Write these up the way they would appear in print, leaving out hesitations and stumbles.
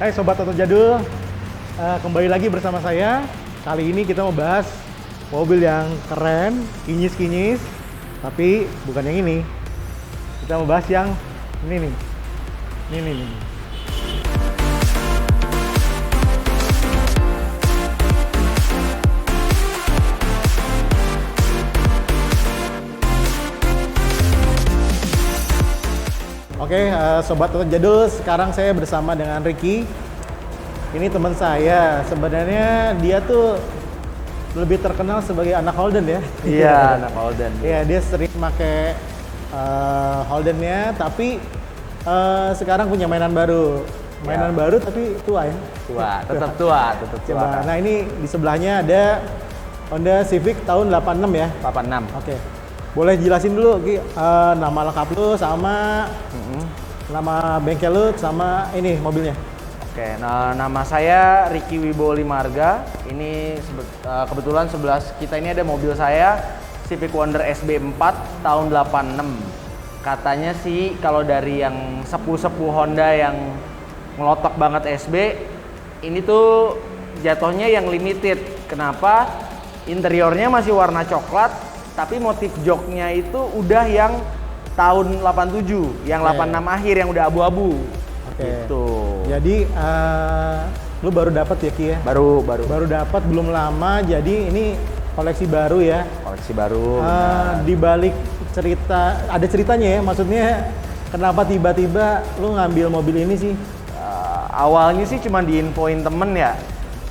Hai Sobat Oto Jadul, kembali lagi bersama saya. Kali ini kita mau bahas mobil yang keren, kinyis-kinyis, tapi bukan yang ini. Kita mau bahas yang ini nih. Ini nih. Oke, Sobat Oto Jadul, sekarang saya bersama dengan Ricky. Ini teman saya, sebenarnya dia tuh lebih terkenal sebagai anak Holden ya. Iya, anak Holden. Iya, dia sering pakai Holdennya, tapi sekarang punya mainan baru. Mainan baru tapi tua ya. Tetap tua. Coba, nah ini di sebelahnya ada Honda Civic tahun 86 ya. 86. Oke. Boleh jelasin dulu, Ki, nama lengkap lu sama nama bengkel lu sama ini mobilnya. Oke, nah nama saya Ricky Wibowo Limarga. Ini kebetulan sebelah kita ini ada mobil saya Civic Wonder SB4 tahun 86. Katanya sih kalau dari yang sepuh-sepuh Honda yang ngelotok banget SB, ini tuh jatuhnya yang limited. Kenapa? Interiornya masih warna coklat, tapi motif joknya itu udah yang tahun 87, yang 86 akhir yang udah abu-abu. Gitu. Jadi lu baru dapat ya, Ki ya? Baru dapat, belum lama. Jadi ini koleksi baru ya. Koleksi baru. Di balik cerita, ada ceritanya ya. Maksudnya kenapa tiba-tiba lu ngambil mobil ini sih? Awalnya sih cuma diinfoin temen ya.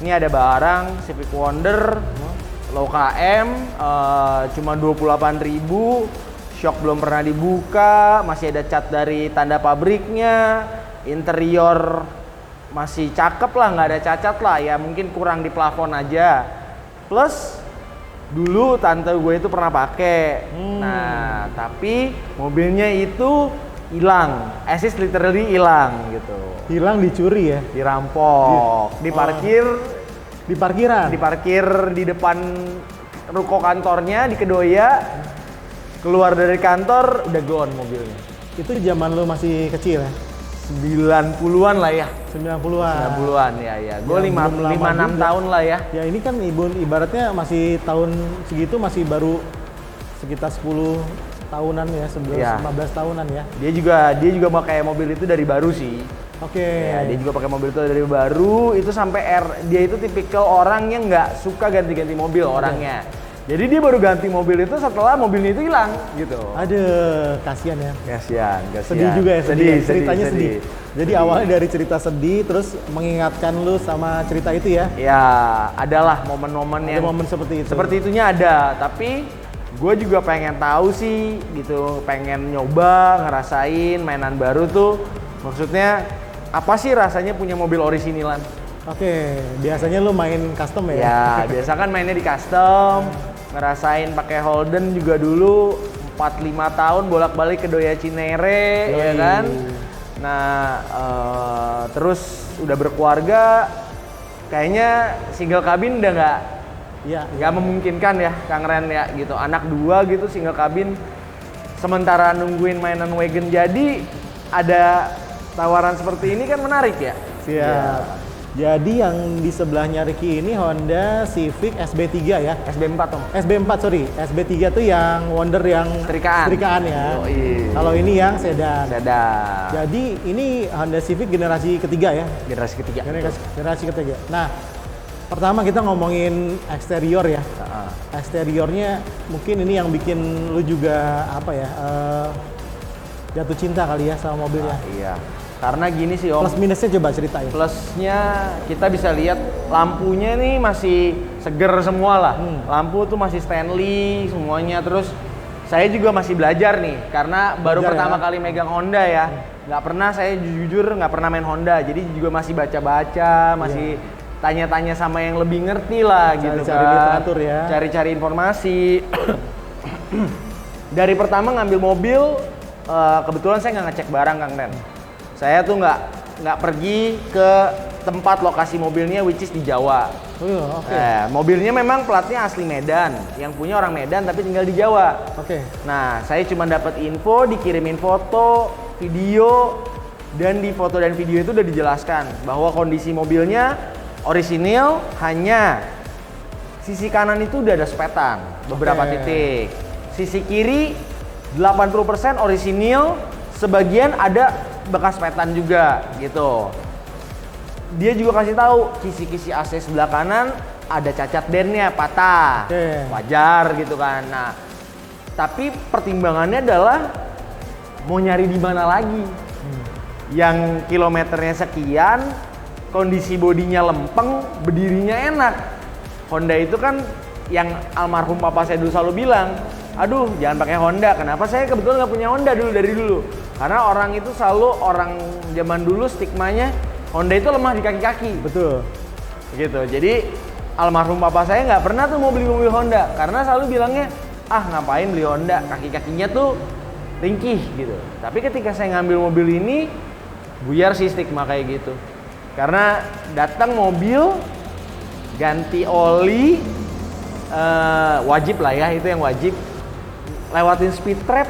Ini ada barang Civic Wonder low KM, cuma 28.000, shock belum pernah dibuka, masih ada cat dari tanda pabriknya, interior masih cakep lah, nggak ada cacat lah, ya mungkin kurang di plafon aja. Plus dulu tante gue itu pernah pakai. Nah, tapi mobilnya itu hilang, assist literally hilang gitu. Hilang, dicuri ya? Dirampok, Di parkiran? Diparkir di depan ruko kantornya di Kedoya. Keluar dari kantor udah gone mobilnya. Itu zaman lu masih kecil ya? 90-an lah ya. 90-an. 90-an ya. Gue 5-6 tahun lah ya. Ya ini kan ibaratnya masih tahun segitu, masih baru sekitar 10 tahunan ya, 15 tahunan ya. Dia juga pakai mobil itu dari baru sih. Oke. Ya, dia juga pakai mobil itu dari baru. Itu sampai dia itu tipikal orang yang nggak suka ganti-ganti mobil orangnya. Jadi dia baru ganti mobil itu setelah mobilnya itu hilang gitu. Aduh, kasihan ya. Kasihan. Sedih juga ya, ceritanya sedih. Jadi sedih. Awalnya dari cerita sedih, terus mengingatkan lu sama cerita itu ya? Ya, adalah momen-momen yang momen seperti itu. Seperti itunya ada, tapi gue juga pengen tahu sih gitu, pengen nyoba ngerasain mainan baru tuh. Maksudnya apa sih rasanya punya mobil orisinil? Oke, biasanya lu main custom ya? Ya, biasa kan mainnya di custom, ngerasain pakai Holden juga dulu 4-5 tahun bolak-balik ke Doya Cinere, ya kan? Nah, terus udah berkeluarga, kayaknya single cabin udah nggak memungkinkan ya, Kang Ren ya gitu. Anak 2 gitu single cabin, sementara nungguin mainan wagon jadi, ada tawaran seperti ini kan menarik ya? Siap. Ya. Jadi yang di sebelahnya Ricky ini Honda Civic SB3 ya? SB4 Om. SB4 sorry, SB3 tuh yang Wonder yang setrikaan ya. Kalau ini yang sedan. Jadi ini Honda Civic generasi ketiga ya? Generasi ketiga. Nah, pertama kita ngomongin eksterior ya. Eksteriornya mungkin ini yang bikin lu juga apa ya? Jatuh cinta kali ya sama mobilnya. Iya. Karena gini sih Om. Plus minusnya coba ceritain. Plusnya kita bisa lihat lampunya nih masih seger semua lah. Lampu tuh masih Stanley semuanya. Terus saya juga masih belajar nih karena baru pertama kali megang Honda ya. Nggak pernah, saya jujur nggak pernah main Honda. Jadi juga masih baca-baca, masih tanya-tanya sama yang lebih ngerti lah gitu kan. Cari literatur ya. Cari-cari informasi. Dari pertama ngambil mobil, kebetulan saya nggak ngecek barang Kang Ren. Saya tuh nggak pergi ke tempat lokasi mobilnya, which is di Jawa. Mobilnya memang platnya asli Medan, yang punya orang Medan tapi tinggal di Jawa. Nah, saya cuma dapat info, dikirimin foto, video, Dan di foto dan video itu udah dijelaskan bahwa kondisi mobilnya orisinil, hanya sisi kanan itu udah ada sepetan beberapa titik. Sisi kiri 80% orisinil, sebagian ada bekas sepetan juga gitu. Dia juga kasih tahu kisi-kisi AC sebelah kanan ada cacat dennya, patah. Wajar gitu kan. Nah, tapi pertimbangannya adalah mau nyari di mana lagi. Yang kilometernya sekian, kondisi bodinya lempeng, berdirinya enak. Honda itu kan yang almarhum papa saya dulu selalu bilang, aduh jangan pakai Honda. Kenapa? Saya kebetulan nggak punya Honda dari dulu. Karena orang itu selalu, orang zaman dulu stigmanya Honda itu lemah di kaki-kaki. Betul. Gitu. Jadi almarhum papa saya nggak pernah tuh mau beli mobil Honda. Karena selalu bilangnya, ah ngapain beli Honda, kaki-kakinya tuh ringkih gitu. Tapi ketika saya ngambil mobil ini, buyar sih stigma kayak gitu. Karena datang mobil, ganti oli, wajib lah ya, itu yang wajib. Lewatin speed trap,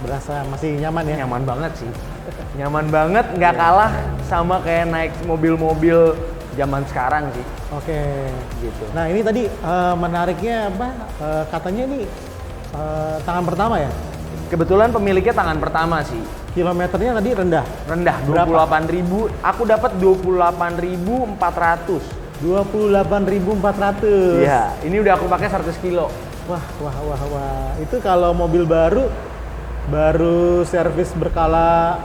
berasa masih nyaman ya? Nyaman banget sih. Nyaman banget, nggak kalah sama kayak naik mobil-mobil zaman sekarang sih. Oke. Gitu. Nah ini tadi menariknya apa? Katanya ini tangan pertama ya? Kebetulan pemiliknya tangan pertama sih. Kilometernya tadi rendah? Rendah, 28.000. Aku dapat 28.400. 28.400. Iya, ini udah aku pakai 100 kilo. Wah. Itu kalau mobil baru servis berkala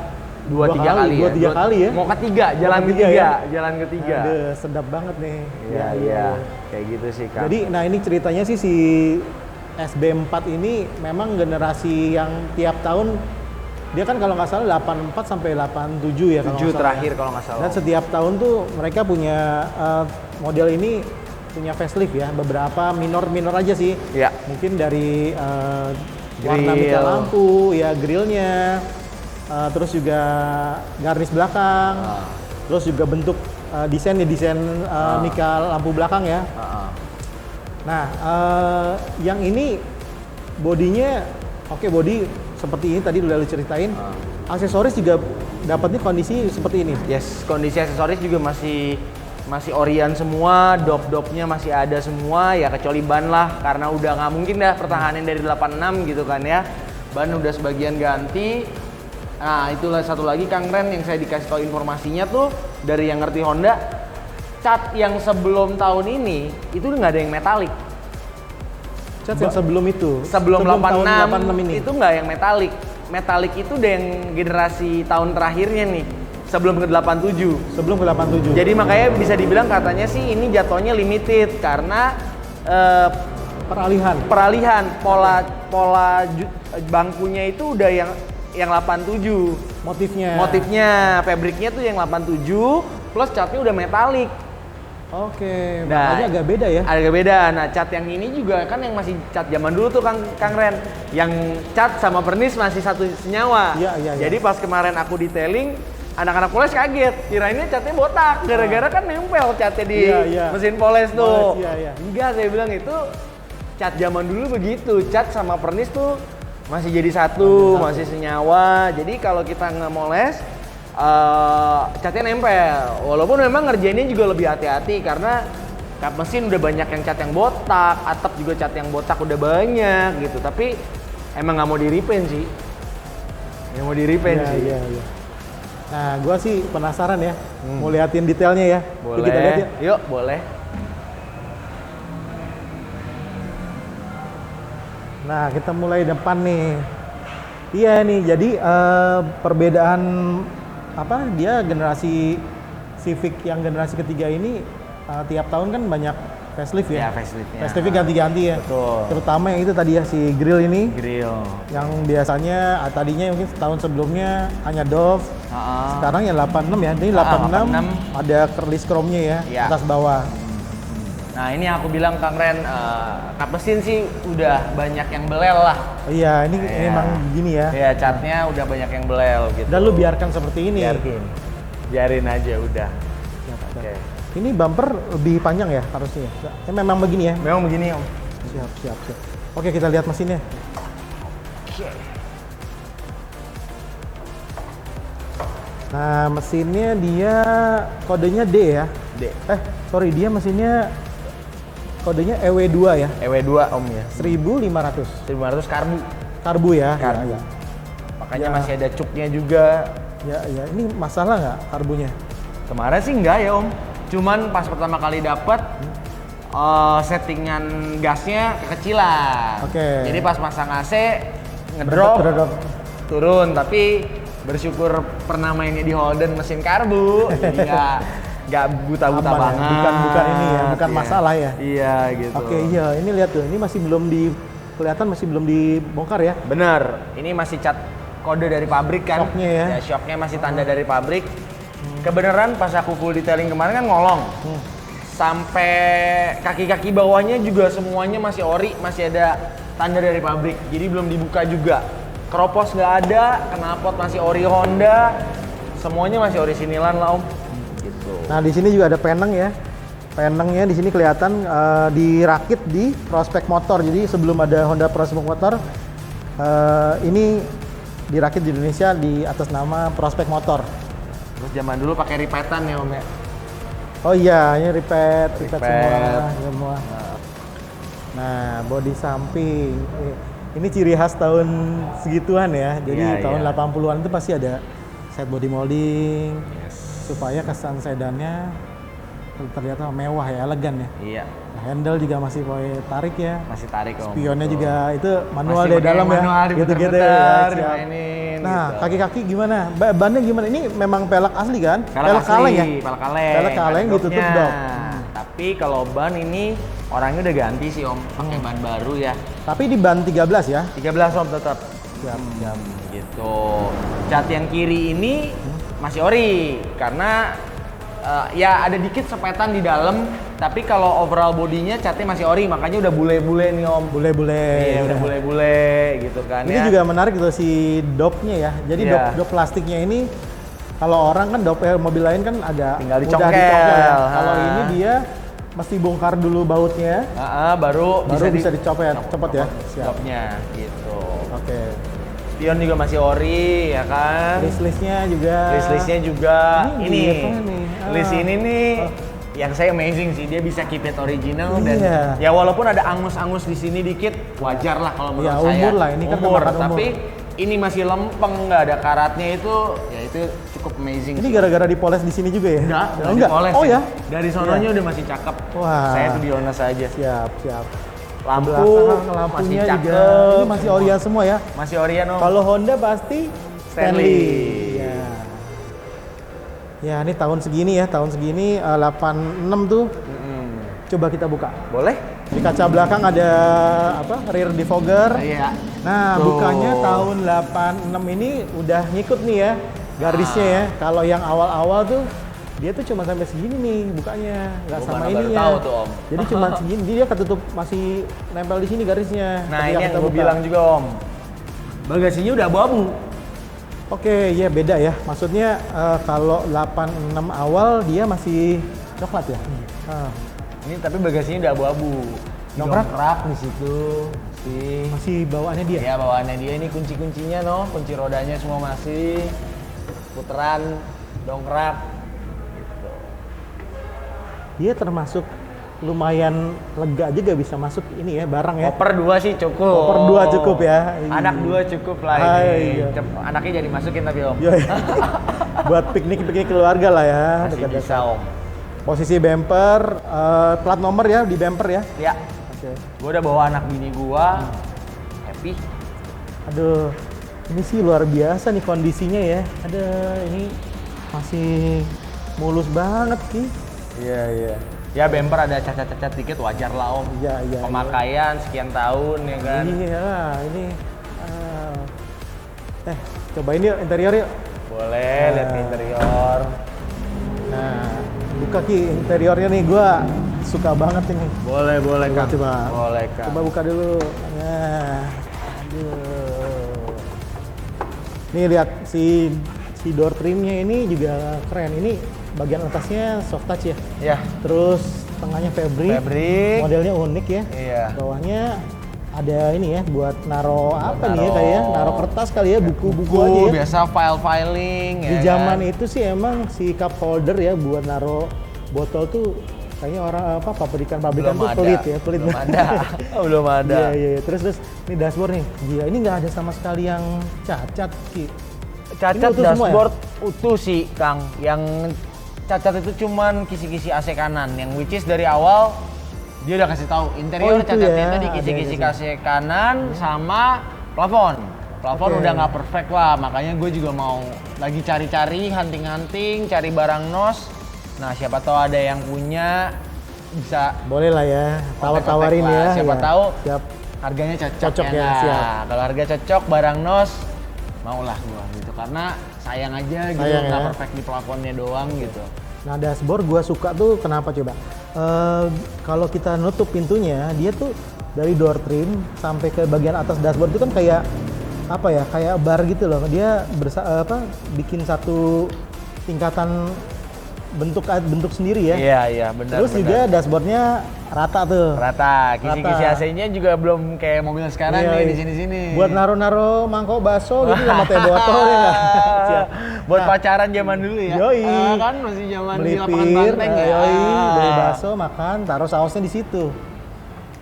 2-3 kali ya. Mau ketiga, jalan ketiga. Aduh, sedap banget nih. Iya. Kayak gitu sih, Kang. Jadi, nah ini ceritanya sih si SB4 ini memang generasi yang tiap tahun dia kan kalau nggak salah 84 sampai 87 ya kalau nggak salah. Terakhir kalau nggak salah. Dan setiap tahun tuh mereka punya model ini punya facelift ya, beberapa minor aja sih. Iya. Mungkin dari warna mica lampu, ya grillnya, terus juga garnish belakang, terus juga bentuk desain mica lampu belakang ya. Nah, yang ini bodinya body seperti ini tadi udah lu ceritain. Aksesoris juga dapatnya kondisi seperti ini. Yes, kondisi aksesoris juga masih orian semua, dop-dopnya masih ada semua ya, kecuali ban lah, karena udah nggak mungkin dah pertahanan dari 86 gitu kan ya. Ban udah sebagian ganti. Nah, itulah satu lagi Kang Ren yang saya dikasih tahu informasinya tuh dari yang ngerti Honda. Cat yang sebelum tahun ini itu nggak ada yang metalik. Cat yang sebelum itu? Sebelum 86 ini? Itu nggak yang metalik. Metalik itu udah yang generasi tahun terakhirnya nih. Sebelum ke 87. Sebelum ke 87. Jadi makanya bisa dibilang katanya sih ini jatuhnya limited karena peralihan pola bangkunya itu udah yang 87. Motifnya fabriknya tuh yang 87 plus catnya udah metalik. Oke, makanya agak beda ya? Agak beda. Nah, cat yang ini juga kan yang masih cat zaman dulu tuh Kang Ren. Yang cat sama pernis masih satu senyawa. Iya. Jadi pas kemarin aku detailing, anak-anak poles kaget. Kirainnya catnya botak. Gara-gara kan nempel catnya di mesin poles tuh. Iya. Enggak, saya bilang itu cat zaman dulu begitu. Cat sama pernis tuh masih jadi satu, masih senyawa. Jadi kalau kita ngemoles, catnya nempel. Walaupun memang ngerjainnya juga lebih hati-hati karena kap mesin udah banyak yang cat yang botak, atap juga cat yang botak udah banyak gitu. Tapi emang nggak mau di-repaint sih. Nggak mau di-repaint sih. Iya. Nah, gua sih penasaran ya. Mau liatin detailnya ya. Boleh. Kita lihat ya. Yuk, boleh. Nah, kita mulai depan nih. Iya nih, jadi perbedaan dia generasi Civic yang generasi ketiga ini tiap tahun kan banyak facelift ya. Faceliftnya ganti-ganti ya. Betul. Terutama yang itu tadi ya, si grill ini. Yang biasanya tadinya mungkin tahun sebelumnya hanya Dove. Sekarang ya 86 ya. Ini 86 ada kerlis chrome-nya ya, atas bawah. Nah, ini aku bilang Kang Ren, kap mesin sih udah banyak yang belel lah. Iya, ini emang gini ya. Iya, catnya udah banyak yang belel gitu. Dan lu biarkan seperti ini. Biarin aja udah. Oke. Ini bumper lebih panjang ya harusnya. Memang begini ya? Memang begini, Om. Siap. Oke, kita lihat mesinnya. Nah, mesinnya dia kodenya D ya. D. Sorry, dia mesinnya kodenya EW2 ya. EW2 Om ya. 1500. 1500 karbu. Karbu ya. Karbu. Ya. Makanya masih ada cuknya juga. Ya, ini masalah nggak karbunya? Kemarin sih enggak ya Om. Cuman pas pertama kali dapat settingan gasnya kekecilan. Oke. Jadi pas masang AC ngedrop turun, tapi bersyukur pernah mainnya di Holden mesin karbu, jadi nggak buta-buta banget. Ya? Bukan ini ya, bukan masalah ya. Iya gitu. Oke, iya, ini lihat tuh, ini masih belum dibongkar ya. Bener, ini masih cat kode dari pabrik kan. Shocknya ya. Shocknya masih tanda dari pabrik. Kebenaran pas aku full detailing kemarin kan ngolong. Sampai kaki-kaki bawahnya juga semuanya masih ori, masih ada tanda dari pabrik. Jadi belum dibuka juga. Keropos nggak ada, knalpot masih ori Honda. Semuanya masih orisinilan lah Om. Gitu. Nah, di sini juga ada peneng ya. Penengnya di sini kelihatan dirakit di prospek motor. Jadi sebelum ada Honda prospek motor, ini dirakit di Indonesia di atas nama prospek motor. Terus zaman dulu pakai ripetan ya Om ya. Oh iya, ini ripet semua. Nah, bodi samping. Ini ciri khas tahun segituan ya. Jadi tahun 80-an itu pasti ada set body molding. Supaya kesan sedannya terlihat mewah ya, elegan ya. Iya. Nah, handle juga masih pakai tarik ya. Masih tarik Om. Spionnya juga itu manual dari dalam ya. Gitu-gitu ya. Nah, gitu. Kaki-kaki gimana? Bannya gimana? Ini memang pelek asli kan? Pelek kaleng ya? Pelek kaleng ditutup dok. Tapi kalau ban ini orangnya udah ganti sih Om, pakai ban baru ya. Tapi di ban 13 ya? 13 Om tetap. Siap. Gitu. Cat yang kiri ini masih ori karena ya ada dikit sepetan di dalam, tapi kalau overall bodinya catnya masih ori, makanya udah bule-bule nih Om. Bule-bule. Iya, udah bule-bule gitu kan. Ini juga menarik tuh si dopnya ya. Jadi dop plastiknya ini kalau orang kan dop mobil lain kan agak tinggal mudah dicongkel ya. Kalau ini dia mesti bongkar dulu bautnya. Baru bisa dicopot ya. Siap. Dopnya gitu. Oke. Spion juga masih ori ya kan. List-listnya juga. Ini list ini nih yang saya amazing sih, dia bisa keep it original dan ya walaupun ada angus-angus di sini dikit wajar lah kalau menurut saya. Umur lah, ini kan kemakan umur. Tapi ini masih lempeng, nggak ada karatnya itu cukup amazing. Ini gara-gara dipoles di sini juga ya? Enggak. Dipoles. Oh ya? Dari sononya udah masih cakep. Wah. Saya tuh Dionas aja. Siap. Lampunya masih cakep. Juga. Ini masih Orion semua ya? Masih Orion Om. Kalau Honda pasti Stanley. Ya, ini tahun segini 86 tuh. Coba kita buka. Boleh? Di kaca belakang ada rear defogger. Iya. Nah, bukanya tahun 86 ini udah ngikut nih ya garisnya ya. Kalau yang awal-awal tuh dia tuh cuma sampai segini nih bukanya, nggak sama ininya. Tahu tuh Om. Jadi cuma segini, dia ketutup masih nempel di sini garisnya. Nah, ini yang gue bilang juga Om. Bagasinya udah abu-abu. Oke, ya beda ya. Maksudnya kalau 86 awal dia masih coklat ya. Ini tapi bagasinya udah abu-abu. Dongkrak di situ. Masih bawaannya dia. Iya, bawaannya dia. Ini kunci-kuncinya kunci rodanya semua masih. Puteran, dongkrak. Gitu. Dia termasuk lumayan lega juga bisa masuk ini ya barang ya. Koper 2 sih cukup. Koper 2 cukup ya. Anak 2 cukup lah ini. Anaknya jadi masukin tapi Om. Buat piknik keluarga lah ya. Masih bisa Om. Posisi bumper, plat nomor ya di bumper ya? Iya. Oke. Gua udah bawa anak bini gua. Happy. Aduh, ini sih luar biasa nih kondisinya ya. Ada ini masih mulus banget sih. Iya. Ya bumper ada cacat-cacat dikit wajar lah Om. Iya. Pemakaian sekian tahun ya kan. Iya, ini. Cobain yuk interior yuk. Boleh, lihat interior. Nah, buka Ki interiornya nih, gua suka banget ini. Boleh Kang. Coba. Boleh Kang. Coba buka dulu. Nah, aduh. Nih lihat si door trimnya ini juga keren. Ini bagian atasnya soft touch ya. Iya. Terus tengahnya fabric. Fabric. Modelnya unik ya. Iya. Bawahnya ada ini ya buat naro apa nih ya kayak naro kertas kali ya, buku-buku aja ya. Biasa filing Di zaman itu sih emang si cup holder ya buat naro botol tuh kayaknya orang pabrikan tuh pelit ya, pelit. Belum ada. Belum ada. Iya. Terus ini dashboard nih. Gila, ini nggak ada sama sekali yang cacat, Ki. Cacat dashboard utuh sih, Kang. Yang cacat itu cuman kisi-kisi AC kanan, yang which is dari awal dia udah kasih tahu interior cacatnya tadi kisi-kisi AC kanan sama plafon. Plafon udah nggak perfect lah, makanya gue juga mau lagi cari-cari, hunting-hunting, cari barang nos. Nah, siapa tahu ada yang punya, bisa boleh lah ya, tawar-tawarin ya. Siapa tahu harganya cocok ya. Siap. Kalau harga cocok barang nos, maulah gua gitu. Karena sayang aja gitu, nggak perfect di plafonnya doang gitu. Nah, dashboard gua suka tuh kenapa coba? Kalau kita nutup pintunya, dia tuh dari door trim sampai ke bagian atas dashboard itu kan kayak apa ya? Kayak bar gitu loh. Dia bikin satu tingkatan bentuk sendiri ya. Iya, benar. Terus juga dashboardnya rata tuh. Rata. Kisi-kisi AC-nya juga belum kayak mobil sekarang nih di sini-sini. Buat naro-naro mangkok bakso gitu sama teh botol ya nggak? Buat pacaran zaman dulu ya. Yoi. Kan masih zaman beli di lapangan banteng ya. Beli bakso, makan, taruh sausnya di situ.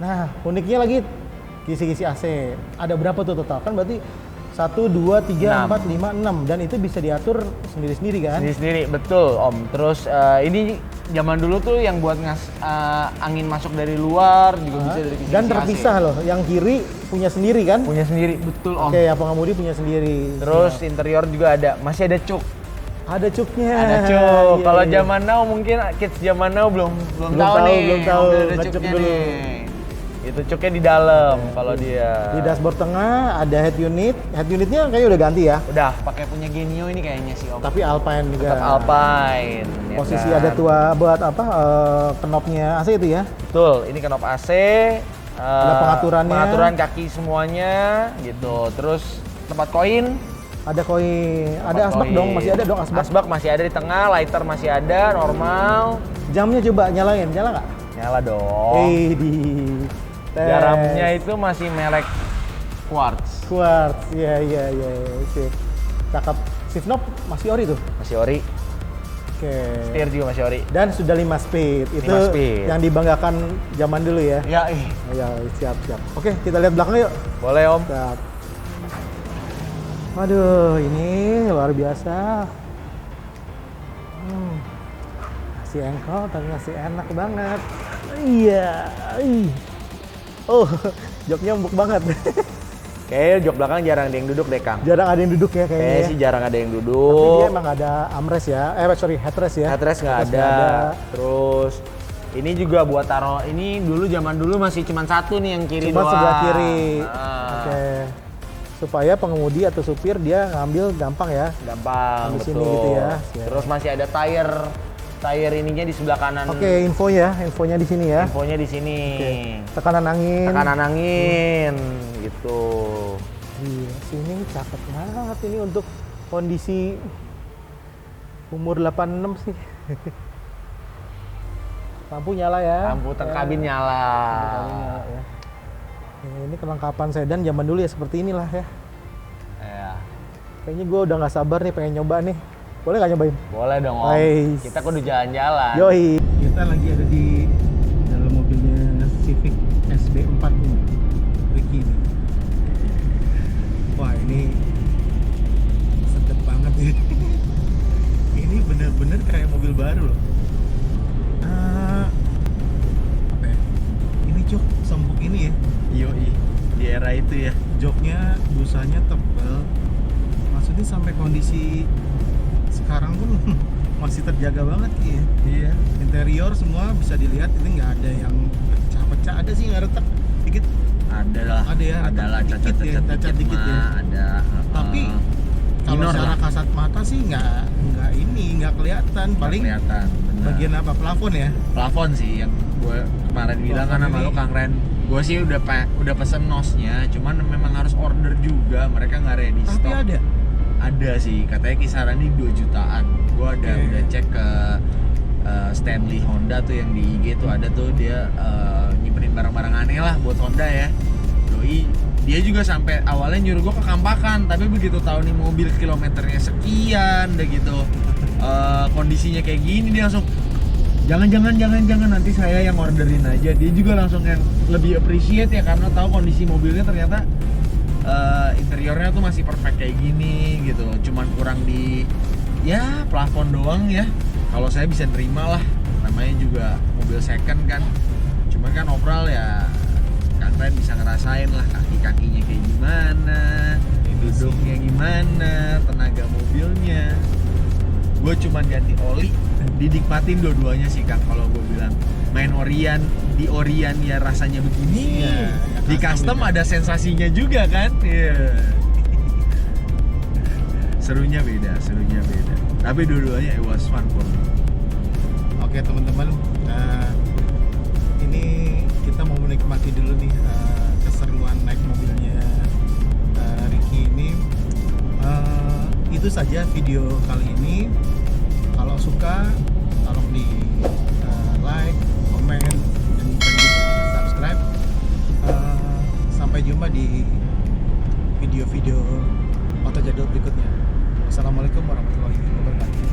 Nah, uniknya lagi kisi-kisi AC. Ada berapa tuh total? Kan berarti 1, 2, 3, 4, 5, 6 dan itu bisa diatur sendiri-sendiri kan? Sendiri-sendiri, betul Om. Terus ini zaman dulu tuh yang buat angin masuk dari luar juga bisa dari kisi-kisi dan terpisah AC. Loh, yang kiri punya sendiri kan? Punya sendiri, betul Om. Oke, yang pengemudi punya sendiri. Terus interior juga ada, masih ada cuk. Ada cuknya. Ada cuk. Kalau zaman now mungkin kids zaman now belum tahu nih. Belum tahu. Ada cuknya dulu. Itu cuknya di dalam kalau dia. Di dashboard tengah ada head unit. Head unitnya kayaknya udah ganti ya. Udah pakai punya Genio ini kayaknya sih Om. Tapi Alpine juga. Tetap Alpine. Posisi ya kan? Ada tua buat apa? Knopnya AC itu ya. Betul. Ini knop AC. Ada pengaturannya. Pengaturan kaki semuanya gitu. Terus tempat koin. Ada koin. Ada asbak dong. Masih ada dong asbak. Asbak masih ada di tengah. Lighter masih ada. Normal. Jamnya coba nyalain. Nyala nggak? Nyala dong. Garamnya itu masih merek Quartz. Quartz, iya. Sip. Cakep. Shift knob masih ori tuh? Masih ori. Oke. Setir juga masih ori. Dan sudah 5 speed. Itu 5 speed. yang dibanggakan zaman dulu ya? Ya, Ya, siap. Oke, kita lihat belakang yuk. Boleh Om. Siap. Waduh, ini luar biasa. Nasi engkol tapi masih enak banget. Iya. Oh, joknya empuk banget. Kayaknya jok belakang jarang ada yang duduk deh, Kang. Jarang ada yang duduk ya kayaknya. Kayaknya sih jarang ada yang duduk. Tapi dia emang ada armrest ya. Headrest ya. Headrest nggak ada. Terus ini juga buat taruh. Ini zaman dulu masih cuma satu nih yang kiri doang. Cuma sebelah kiri. Oke. Supaya pengemudi atau supir dia ngambil gampang ya. Gampang, betul. Sini gitu ya. Siap. Terus masih ada tire ininya di sebelah kanan. Oke, infonya di sini ya. Infonya di sini. Tekanan angin. Gitu. Iya, sini cakep banget ini untuk kondisi umur 86 sih. Lampu nyala ya. Lampu kabin nyala. Ya. Ini kelengkapan sedan zaman dulu ya seperti inilah ya. Iya. Kayaknya gue udah nggak sabar nih pengen nyoba nih. Boleh nggak nyobain? Boleh dong Om. Kita kudu jalan-jalan. Yoi. Kita lagi ada di dalam mobilnya Civic SB4 nih. Ricky nih. Wah ini sedep banget ya. Ini bener-bener kayak mobil baru loh. Apa ya? Ini jok sempuk ini ya. Yoi. Di era itu ya. Joknya busanya tebal. Maksudnya sampai kondisi sekarang pun masih terjaga banget ya. Iya. Interior semua bisa dilihat, ini nggak ada yang pecah-pecah. Ada sih nggak retak dikit. Ada lah. Ada ya. Ada lah cacat dikit ya. Ada. Tapi kalau secara kasat mata sih nggak kelihatan. Paling kelihatan. Bagian apa, plafon ya? Plafon sih yang gue kemarin bilang kan sama lo Kang Ren. Gue sih udah pesen nosnya, cuman memang harus order juga. Mereka nggak ready stock. Tapi ada. Ada sih, katanya kisarannya 2 jutaan. Gua udah cek ke Stanley Honda tuh yang di IG tuh ada tuh dia nyimpenin barang-barang aneh lah buat Honda ya. 2 doi, dia juga sampai awalnya nyuruh gue ke Kampakan, tapi begitu tahu nih mobil kilometernya sekian, udah gitu kondisinya kayak gini, dia langsung jangan nanti saya yang orderin aja. Dia juga langsung yang lebih appreciate ya, karena tahu kondisi mobilnya ternyata interiornya tuh masih perfect kayak gini gitu, cuman kurang di ya plafon doang ya. Kalau saya bisa nerima lah, namanya juga mobil second kan, cuman kan overall ya kalian bisa ngerasain lah kaki-kakinya kayak gimana, duduknya gimana, tenaga mobilnya. Gue cuman ganti oli, dinikmatin dua-duanya sih Kang. Kalau gue bilang main Orion, di Orion ya rasanya begini, di custom ada sensasinya juga kan. Serunya beda. Tapi dua-duanya it was fun for me. Oke teman-teman, ini kita mau menikmati dulu nih keseruan naik mobilnya Ricky ini. Itu saja video kali ini. Kalau suka, tolong di like, komen, dan juga subscribe. Sampai jumpa di video-video Oto Jadul berikutnya. Wassalamualaikum warahmatullahi wabarakatuh.